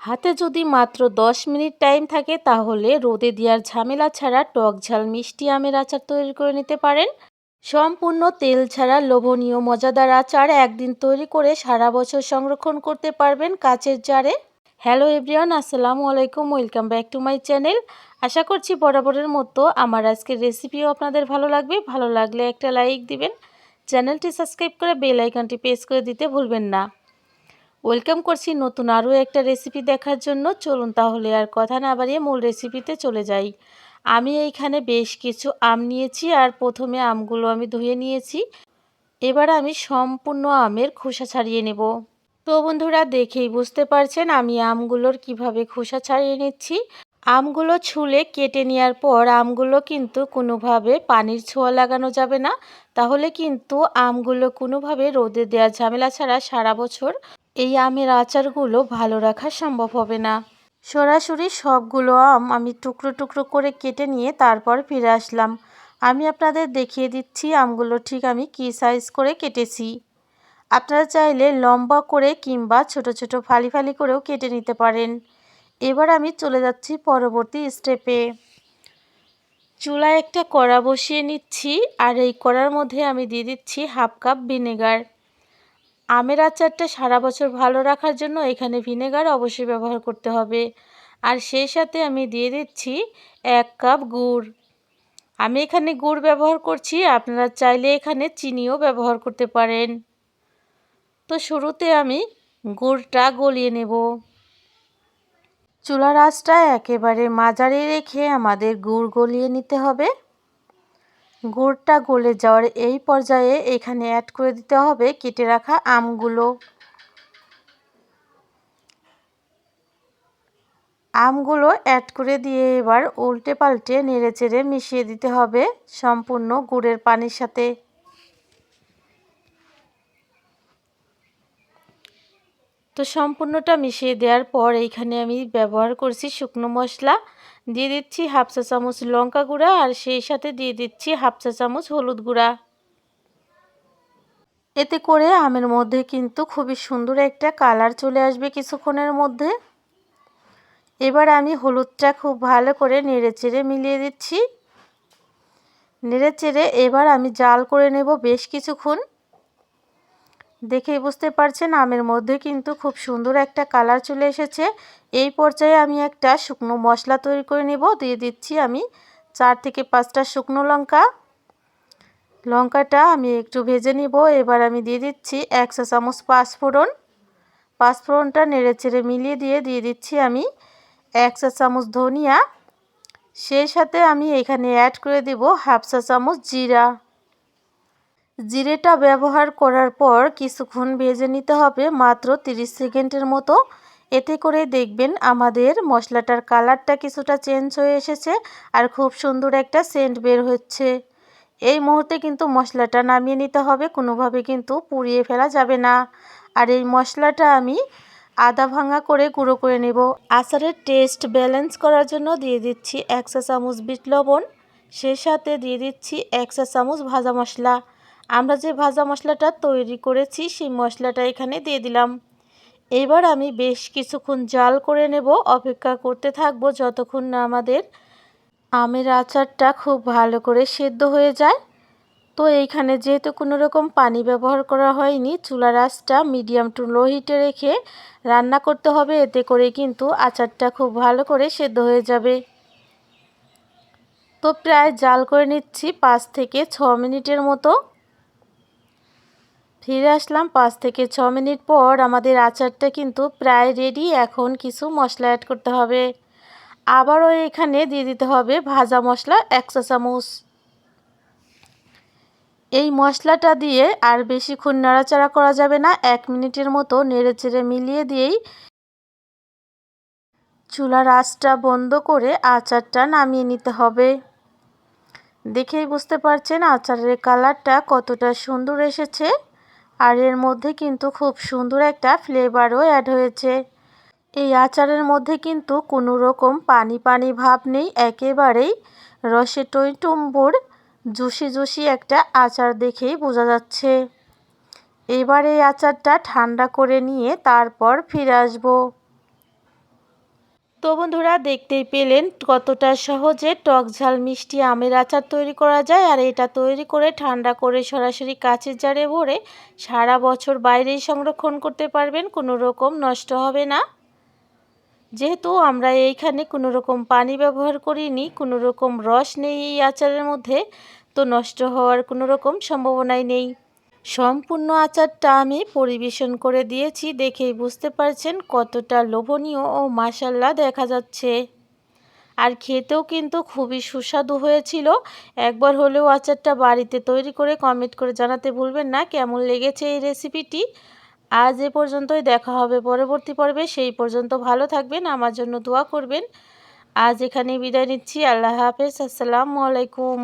হাতে যদি মাত্র 10 মিনিট টাইম থাকে তাহলে রোদে দেওয়ার ঝামেলা ছাড়া টক ঝাল মিষ্টি আমের আচার তৈরি করে নিতে পারেন। সম্পূর্ণ তেল ছাড়া লোভনীয় মজাদার আচার একদিন তৈরি করে সারা বছর সংরক্ষণ করতে পারবেন কাচের জারে। হ্যালো এভরিওয়ান, আসসালামু আলাইকুম, welcome back to my channel. আশা করছি বরাবরের মতো আমার আজকের রেসিপিও আপনাদের ভালো লাগবে। ভালো লাগলে একটা লাইক দিবেন, চ্যানেলটি সাবস্ক্রাইব করে বেল আইকনটি প্রেস করে দিতে ভুলবেন না। ওয়েলকাম করছি নতুন আরও একটা রেসিপি দেখার জন্য। চলুন তাহলে আর কথা না বাড়িয়ে মূল রেসিপিতে চলে যাই। আমি এইখানে বেশ কিছু আম নিয়েছি, আর প্রথমে আমগুলো আমি ধুয়ে নিয়েছি। এবার আমি সম্পূর্ণ আমের খোসা ছাড়িয়ে নেব। তো বন্ধুরা, দেখেই বুঝতে পারছেন আমি আমগুলোর কিভাবে খোসা ছাড়িয়ে নিচ্ছি। আমগুলো ছুলে কেটে নেওয়ার পর আমগুলো কিন্তু কোনোভাবে পানির ছোঁয়া লাগানো যাবে না, তাহলে কিন্তু আমগুলো কোনোভাবে রোদে দেওয়ার ঝামেলা ছাড়া সারা বছর এই আমের আচারগুলো ভালো রাখা সম্ভব হবে না। সরাসরি সবগুলো আম আমি টুকরো টুকরো করে কেটে নিয়ে তারপর ফিরে আসলাম। আমি আপনাদের দেখিয়ে দিচ্ছি আমগুলো ঠিক আমি কী সাইজ করে কেটেছি। আপনারা চাইলে লম্বা করে কিংবা ছোট ছোট ফালি ফালি করেও কেটে নিতে পারেন। এবার আমি চলে যাচ্ছি পরবর্তী স্টেপে। চুলায় একটা কড়া বসিয়ে নিচ্ছি, আর এই কড়ার মধ্যে আমি দিয়ে দিচ্ছি 1/2 কাপ ভিনেগার। আমের আচারটা সারা বছর ভালো রাখার জন্য এখানে ভিনেগার অবশ্যই ব্যবহার করতে হবে। আর সেই সাথে আমি দিয়ে দিচ্ছি 1 কাপ গুড়। আমি এখানে গুড় ব্যবহার করছি, আপনারা চাইলে এখানে চিনিও ব্যবহার করতে পারেন। তো শুরুতে আমি গুড়টা গলিয়ে নেব। চুলার আঁচটা একেবারে মাঝারি রেখে আমাদের গুড় গলিয়ে নিতে হবে। গুড়টা গলে যাওয়ার এই পর্যায়ে এখানে অ্যাড করে দিতে হবে কেটে রাখা আমগুলো। আমগুলো অ্যাড করে দিয়ে এবার উল্টে পাল্টে নেড়েচেড়ে মিশিয়ে দিতে হবে সম্পূর্ণ গুড়ের পানির সাথে। তো সম্পূর্ণটা মিশিয়ে দেওয়ার পর এইখানে আমি ব্যবহার করছি শুকনো মশলা। দিয়ে দিচ্ছি 1/2 চা চামচ লঙ্কা গুঁড়া, আর সেই সাথে দিয়ে দিচ্ছি 1/2 চা চামচ হলুদ গুঁড়া। এতে করে আমের মধ্যে কিন্তু খুবই সুন্দর একটা কালার চলে আসবে কিছুক্ষণের মধ্যে। এবার আমি হলুদটা খুব ভালো করে নেড়েচেড়ে মিলিয়ে দিচ্ছি। নেড়েচেড়ে এবার আমি জাল করে নেব বেশ কিছুক্ষণ। দেখেই বুঝতে পারছেন আমের মধ্যে কিন্তু খুব সুন্দর একটা কালার চলে এসেছে। এই পর্যায়ে আমি একটা শুকনো মশলা তৈরি করে নেব। দিয়ে দিচ্ছি আমি 4 থেকে 5টা শুকনো লঙ্কা। লঙ্কাটা আমি একটু ভেজে নিব। এবার আমি দিয়ে দিচ্ছি 1 চা চামচ পাঁচফোড়ন। পাঁচফোড়নটা নেড়েচেড়ে মিলিয়ে দিয়ে দিচ্ছি আমি 1 চা চামচ ধনিয়া। সেই সাথে আমি এখানে অ্যাড করে দেব 1/2 চা চামচ জিরা। জিরেটা ব্যবহার করার পর কিছুক্ষণ ভেজে নিতে হবে, মাত্র 30 সেকেন্ডের মতো। এতে করে দেখবেন আমাদের মশলাটার কালারটা কিছুটা চেঞ্জ হয়ে এসেছে, আর খুব সুন্দর একটা সেন্ট বের হচ্ছে। এই মুহূর্তে কিন্তু মশলাটা নামিয়ে নিতে হবে, কোনোভাবে কিন্তু পুড়িয়ে ফেলা যাবে না। আর এই মশলাটা আমি আদা ভাঙা করে গুঁড়ো করে নেব। আচারের টেস্ট ব্যালেন্স করার জন্য দিয়ে দিচ্ছি 1 চা চামচ বিট লবণ। সেই সাথে দিয়ে দিচ্ছি 1 চা চামচ ভাজা মশলা। আমরা যে ভাজা মশলাটা তৈরি করেছি সেই মশলাটা এখানে দিয়ে দিলাম। এবার আমি বেশ কিছুক্ষণ জাল করে নেব, অপেক্ষা করতে থাকবো যতক্ষণ না আমাদের আমের আচারটা খুব ভালো করে সেদ্ধ হয়ে যায়। তো এইখানে যেহেতু কোনো রকম পানি ব্যবহার করা হয়নি, চুলার আঁচটা মিডিয়াম টু লো হিটে রেখে রান্না করতে হবে। এতে করে কিন্তু আচারটা খুব ভালো করে সেদ্ধ হয়ে যাবে। তো প্রায় জাল করে নিচ্ছি 5 থেকে 6 মিনিটের মতো। ফিরে আসলাম 5 থেকে 6 মিনিট পর। আমাদের আচারটা কিন্তু প্রায় রেডি। এখন কিছু মশলা অ্যাড করতে হবে। আবারও এখানে দিয়ে দিতে হবে ভাজা মশলা 1 চা চামচ। এই মশলাটা দিয়ে আর বেশিক্ষণ নাড়াচাড়া করা যাবে না। 1 মিনিটের মতো নেড়েচেড়ে মিলিয়ে দিয়েই চুলার আঁচটা বন্ধ করে আচারটা নামিয়ে নিতে হবে। দেখেই বুঝতে পারছেন আচারের কালারটা কতটা সুন্দর এসেছে, আর এর মধ্যে কিন্তু খুব সুন্দর একটা ফ্লেভারও অ্যাড হয়েছে। এই আচারের মধ্যে কিন্তু কোনো রকম পানি পানি ভাব নেই, একেবারেই রসে টইটুম্বুর জুসি জুসি একটা আচার দেখেই বোঝা যাচ্ছে। এবার এই আচারটা ঠান্ডা করে নিয়ে তারপর ফিরে আসবো। তো বন্ধুরা, দেখতেই পেলেন কতটা সহজে টক ঝাল মিষ্টি আমের আচার তৈরি করা যায়। আর এটা তৈরি করে ঠান্ডা করে সরাসরি কাঁচের জারে ভরে সারা বছর বাইরেই সংরক্ষণ করতে পারবেন, কোনো রকম নষ্ট হবে না। যেহেতু আমরা এইখানে কোনো রকম পানি ব্যবহার করিনি, কোনো রকম রস নেই এই আচারের মধ্যে, তো নষ্ট হওয়ার কোনো রকম সম্ভাবনাই নেই। সম্পূর্ণ আচারটা আমি পরিবেশন করে দিয়েছি, দেখেই বুঝতে পারছেন কতটা লোভনীয় ও মাশাআল্লাহ দেখা যাচ্ছে। আর খেতেও কিন্তু খুবই সুস্বাদু হয়েছিল। একবার হলেও আচারটা বাড়িতে তৈরি করে কমেন্ট করে জানাতে ভুলবেন না কেমন লেগেছে এই রেসিপিটি। আজ এ পর্যন্তই, দেখা হবে পরবর্তী পর্বে। সেই পর্যন্ত ভালো থাকবেন, আমার জন্য দোয়া করবেন। আজ এখানেই বিদায় নিচ্ছি। আল্লাহ হাফেজ। আসসালামু আলাইকুম।